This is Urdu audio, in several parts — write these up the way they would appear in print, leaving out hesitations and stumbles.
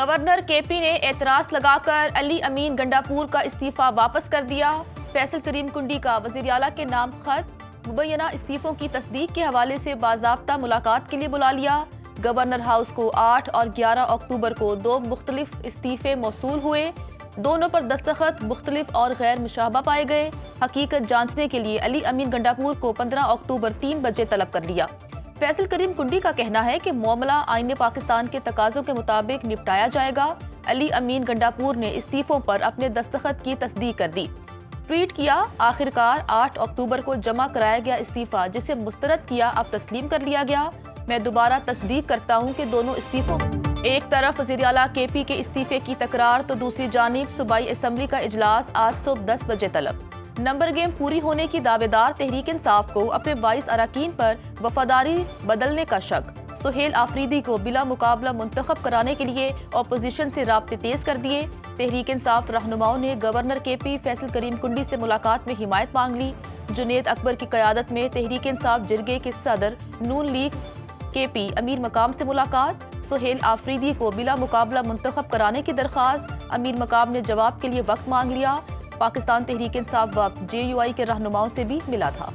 گورنر کے پی نے اعتراض لگا کر علی امین گنڈاپور کا استعفی واپس کر دیا۔ فیصل کریم کنڈی کا وزیر اعلیٰ کے نام خط مبینہ استعفوں کی تصدیق کے حوالے سے باضابطہ ملاقات کے لیے بلا لیا۔ گورنر ہاؤس کو 8 اور 11 اکتوبر کو 2 مختلف استعفے موصول ہوئے۔ دونوں پر دستخط مختلف اور غیر مشابہ پائے گئے۔ حقیقت جانچنے کے لیے علی امین گنڈاپور کو 15 اکتوبر 3 بجے طلب کر لیا۔ فیصل کریم کنڈی کا کہنا ہے کہ معاملہ آئین پاکستان کے تقاضوں کے مطابق نپٹایا جائے گا۔ علی امین گنڈاپور نے استعفوں پر اپنے دستخط کی تصدیق کر دی۔ ٹویٹ کیا، آخرکار 8 اکتوبر کو جمع کرایا گیا استعفی جسے مسترد کیا اب تسلیم کر لیا گیا۔ میں دوبارہ تصدیق کرتا ہوں کہ دونوں استعفوں، ایک طرف وزیر اعلیٰ کے پی کے استعفے کی تکرار تو دوسری جانب صوبائی اسمبلی کا اجلاس آج صبح 10 بجے طلب۔ نمبر گیم پوری ہونے کی دعوے دار تحریک انصاف کو اپنے 22 اراکین پر وفاداری بدلنے کا شک۔ سہیل آفریدی کو بلا مقابلہ منتخب کرانے کے لیے اپوزیشن سے رابطے تیز کر دیے۔ تحریک انصاف رہنماؤں نے گورنر کے پی فیصل کریم کنڈی سے ملاقات میں حمایت مانگ لی۔ جنید اکبر کی قیادت میں تحریک انصاف جرگے کے صدر نون لیگ کے پی امیر مقام سے ملاقات۔ سہیل آفریدی کو بلا مقابلہ منتخب کرانے کی درخواست۔ امیر مقام نے جواب کے لیے وقت مانگ لیا۔ پاکستان تحریک انصاف وفد جے یو آئی کے رہنماؤں سے بھی ملا تھا۔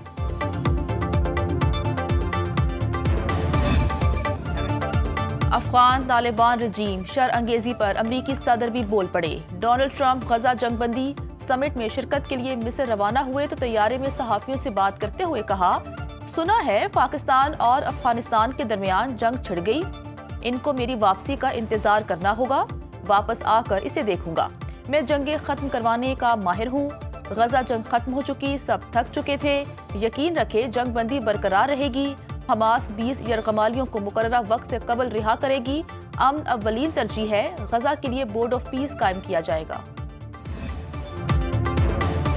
افغان طالبان رجیم شر انگیزی پر امریکی صدر بھی بول پڑے۔ ڈونلڈ ٹرمپ غزہ جنگ بندی سمٹ میں شرکت کے لیے مصر روانہ ہوئے تو طیارے میں صحافیوں سے بات کرتے ہوئے کہا، سنا ہے پاکستان اور افغانستان کے درمیان جنگ چھڑ گئی، ان کو میری واپسی کا انتظار کرنا ہوگا، واپس آ کر اسے دیکھوں گا۔ میں جنگیں ختم کروانے کا ماہر ہوں، غزہ جنگ ختم ہو چکی، سب تھک چکے تھے، یقین رکھے جنگ بندی برقرار رہے گی، حماس 20 یرغمالیوں کو مقررہ وقت سے قبل رہا کرے گی، امن اولین ترجیح ہے، غزہ کے لیے بورڈ آف پیس قائم کیا جائے گا۔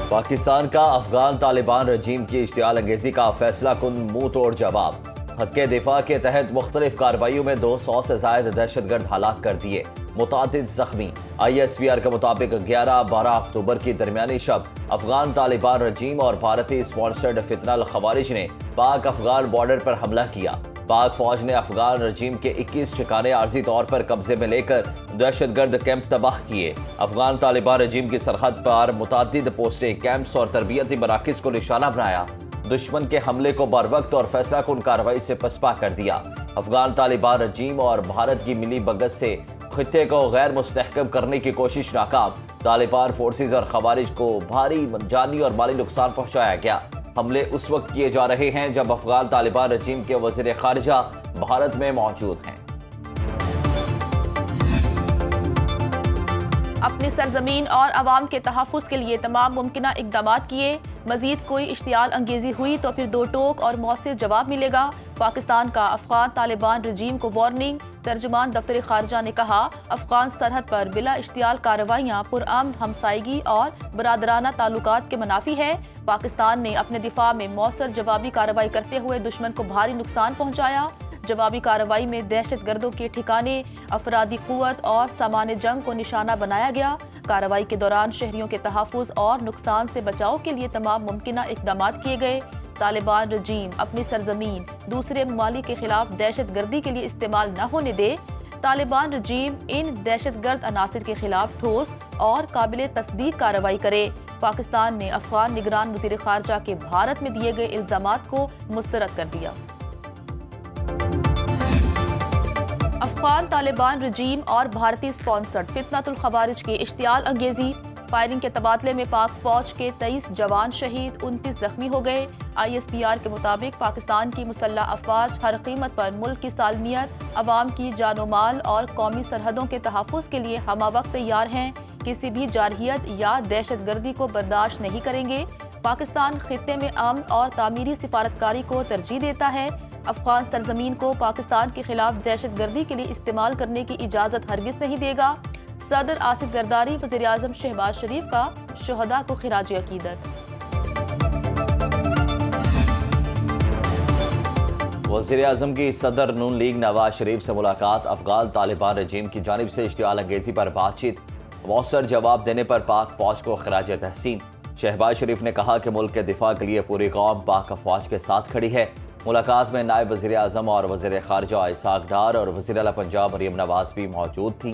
پاکستان کا افغان طالبان رجیم کی اشتعال انگیزی کا فیصلہ کن منہ توڑ جواب۔ حق دفاع کے تحت مختلف کارروائیوں میں 200 سے زائد دہشت گرد ہلاک کر دیے، متعدد زخمی۔ آئی ایس پی آر کے مطابق 11-12 اکتوبر کی درمیانی شب افغان طالبان رجیم اور بھارتی اسپانسرڈ فتنہ الخوارج نے پاک افغان بارڈر پر حملہ کیا۔ پاک فوج نے افغان رجیم کے 21 ٹھکانے عارضی طور پر قبضے میں لے کر دہشت گرد کیمپ تباہ کیے۔ افغان طالبان رجیم کی سرحد پر متعدد پوسٹیں، کیمپس اور تربیتی مراکز کو نشانہ بنایا۔ دشمن کے حملے کو بروقت اور فیصلہ کن کارروائی سے پسپا کر دیا۔ افغان طالبان رجیم اور بھارت کی ملی بھگت سے خطے کو غیر مستحکم کرنے کی کوشش ناکام۔ طالبان فورسز اور خوارج کو بھاری جانی اور مالی نقصان پہنچایا گیا۔ حملے اس وقت کیے جا رہے ہیں جب افغان طالبان رجیم کے وزیر خارجہ بھارت میں موجود ہیں۔ اپنی سرزمین اور عوام کے تحفظ کے لیے تمام ممکنہ اقدامات کیے، مزید کوئی اشتعال انگیزی ہوئی تو پھر دو ٹوک اور مؤثر جواب ملے گا۔ پاکستان کا افغان طالبان رجیم کو وارننگ۔ ترجمان دفتر خارجہ نے کہا، افغان سرحد پر بلا اشتعال کارروائیاں پرامن ہمسائیگی اور برادرانہ تعلقات کے منافی ہے۔ پاکستان نے اپنے دفاع میں مؤثر جوابی کارروائی کرتے ہوئے دشمن کو بھاری نقصان پہنچایا۔ جوابی کارروائی میں دہشت گردوں کے ٹھکانے، افرادی قوت اور سامان جنگ کو نشانہ بنایا گیا۔ کارروائی کے دوران شہریوں کے تحفظ اور نقصان سے بچاؤ کے لیے تمام ممکنہ اقدامات کیے گئے۔ طالبان رجیم اپنی سرزمین دوسرے ممالک کے خلاف دہشت گردی کے لیے استعمال نہ ہونے دے۔ طالبان رجیم ان دہشت گرد عناصر کے خلاف ٹھوس اور قابل تصدیق کارروائی کرے۔ پاکستان نے افغان نگران وزیر خارجہ کے بھارت میں دیے گئے الزامات کو مسترد کر دیا۔ افغان طالبان رجیم اور بھارتی اسپانسرڈ فتنۃ الخوارج کی اشتعال انگیزی، فائرنگ کے تبادلے میں پاک فوج کے 23 جوان شہید، 29 زخمی ہو گئے۔ آئی ایس پی آر کے مطابق پاکستان کی مسلح افواج ہر قیمت پر ملک کی سالمیت، عوام کی جان و مال اور قومی سرحدوں کے تحفظ کے لیے ہمہ وقت تیار ہیں، کسی بھی جارحیت یا دہشت گردی کو برداشت نہیں کریں گے۔ پاکستان خطے میں امن اور تعمیری سفارتکاری کو ترجیح دیتا ہے۔ افغان سرزمین کو پاکستان کے خلاف دہشت گردی کے لیے استعمال کرنے کی اجازت ہرگز نہیں دے گا۔ صدر آصف زرداری، وزیر اعظم شہباز شریف کا شہداء کو خراج عقیدت۔ وزیر اعظم کی صدر نون لیگ نواز شریف سے ملاقات، افغان طالبان رجیم کی جانب سے اشتعال انگیزی پر بات چیت، مؤثر جواب دینے پر پاک فوج کو خراج تحسین۔ شہباز شریف نے کہا کہ ملک کے دفاع کے لیے پوری قوم پاک افواج کے ساتھ کھڑی ہے۔ ملاقات میں نائب وزیر اعظم اور وزیر خارجہ اسحاق ڈار اور وزیر اعلیٰ پنجاب مریم نواز بھی موجود تھیں۔